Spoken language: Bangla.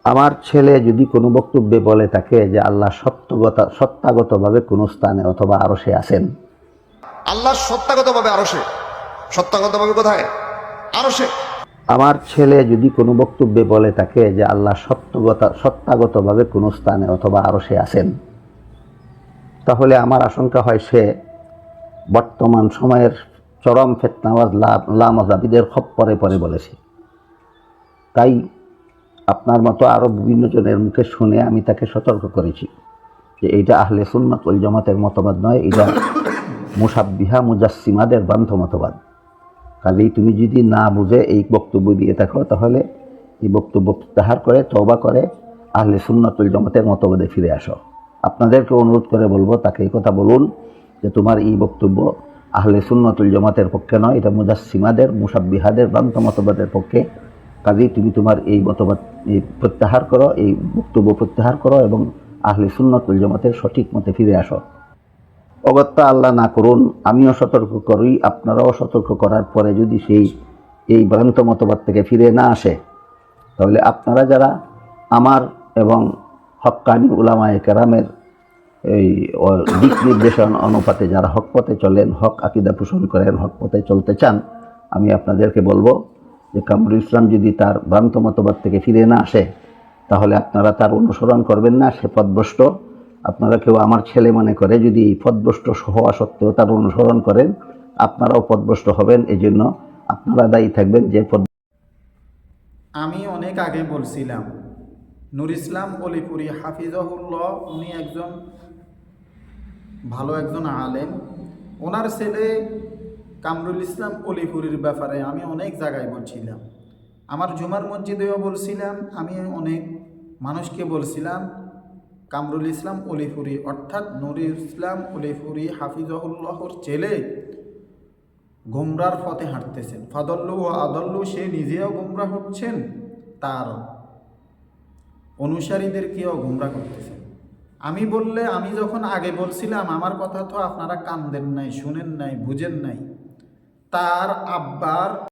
আমার ছেলে যদি কোনো বক্তব্যে বলে থাকে যে আল্লাহ সত্তাগতভাবে কোনো স্থানে অথবা আরশে আছেন, আল্লাহ সত্তাগতভাবে আরশে। সত্তাগতভাবে কোথায়? আরশে। আমার ছেলে যদি কোনো বক্তব্যে বলে থাকে যে আল্লাহ সত্তাগতভাবে কোনো স্থানে অথবা আরশে আছেন, তাহলে আমার আশঙ্কা হয় সে বর্তমান সময়ের চরম ফিতনাবাজ লামাযাবিদের খপ্পরে পড়ে বলেছে। তাই আপনার মতো আরও বিভিন্ন জনের মুখে শুনে আমি তাকে সতর্ক করেছি যে এইটা আহলে সুন্নাত ওয়াল জামাতের মতবাদ নয়, এটা মুশাব্বিহা মুজাসসিমাদের ভ্রান্ত মতবাদ। কাজেই তুমি যদি না বুঝে এই বক্তব্য দিয়ে থাকো, তাহলে এই বক্তব্য প্রত্যাহার করে তওবা করে আহলে সুন্নাত ওয়াল জামাতের মতবাদে ফিরে আসো। আপনাদেরকে অনুরোধ করে বলবো, তাকে এই কথা বলুন যে তোমার এই বক্তব্য আহলে সুন্নাত ওয়াল জামাতের পক্ষে নয়, এটা মুজাসসিমাদের মুশাব্বিহাদের ভ্রান্ত মতবাদের পক্ষে। কাজেই তুমি তোমার এই মতবাদ প্রত্যাহার করো, এই বক্তব্য প্রত্যাহার করো এবং আহলে সুন্নাত ওয়াল জামাতের সঠিক মতে ফিরে আসো। অগত্যা আল্লাহ না করুন, আমিও সতর্ক করি, আপনারাও সতর্ক করার পরে যদি এই ভ্রান্ত মতবাদ থেকে ফিরে না আসে, তাহলে আপনারা যারা আমার এবং হক্কানি উলামায়ে কেরামের এই দিক নির্দেশন অনুপাতে যারা হক পথে চলেন, হক আকীদা পোষণ করেন, হক পথে চলতে চান, আমি আপনাদেরকে বলবো যে কামরুল ইসলাম যদি তার ভ্রান্ত মতবাদ থেকে ফিরে না আসে, তাহলে আপনারা তার অনুসরণ করবেন না, সে পথভ্রষ্ট। আপনারা কেউ আমার ছেলে মনে করে যদি পথভ্রষ্ট হওয়া সত্ত্বেও তার অনুসরণ করেন, আপনারাও পথভ্রষ্ট হবেন। এই জন্য আপনারা দায়ী থাকবেন যে আমি অনেক আগে বলছিলাম, নূর ইসলাম অলিপুরি হাফিজাহুল্লাহ উনি একজন ভালো একজন আলেম। ওনার ছেলে কামরুল ইসলাম অলিপুরির ব্যাপারে আমি অনেক জায়গায় বলছিলাম, আমার জুমার মসজিদেও বলছিলাম, আমি অনেক মানুষকে বলছিলাম কামরুল ইসলাম অলিপুরি অর্থাৎ নূর ইসলাম অলিপুরি হাফিজাহুল্লাহর ছেলে গোমরার পথে হাঁটতেছেন। ফাদল্লু ও আদল্লু, সে নিজেও গোমরা হচ্ছেন, তার অনুসারীদেরকেও গোমরা করতেছেন। আমি যখন আগে বলছিলাম, আমার কথা তো আপনারা কান দেন নাই, শুনেন নাই, বুঝেন নাই। তার আব্বার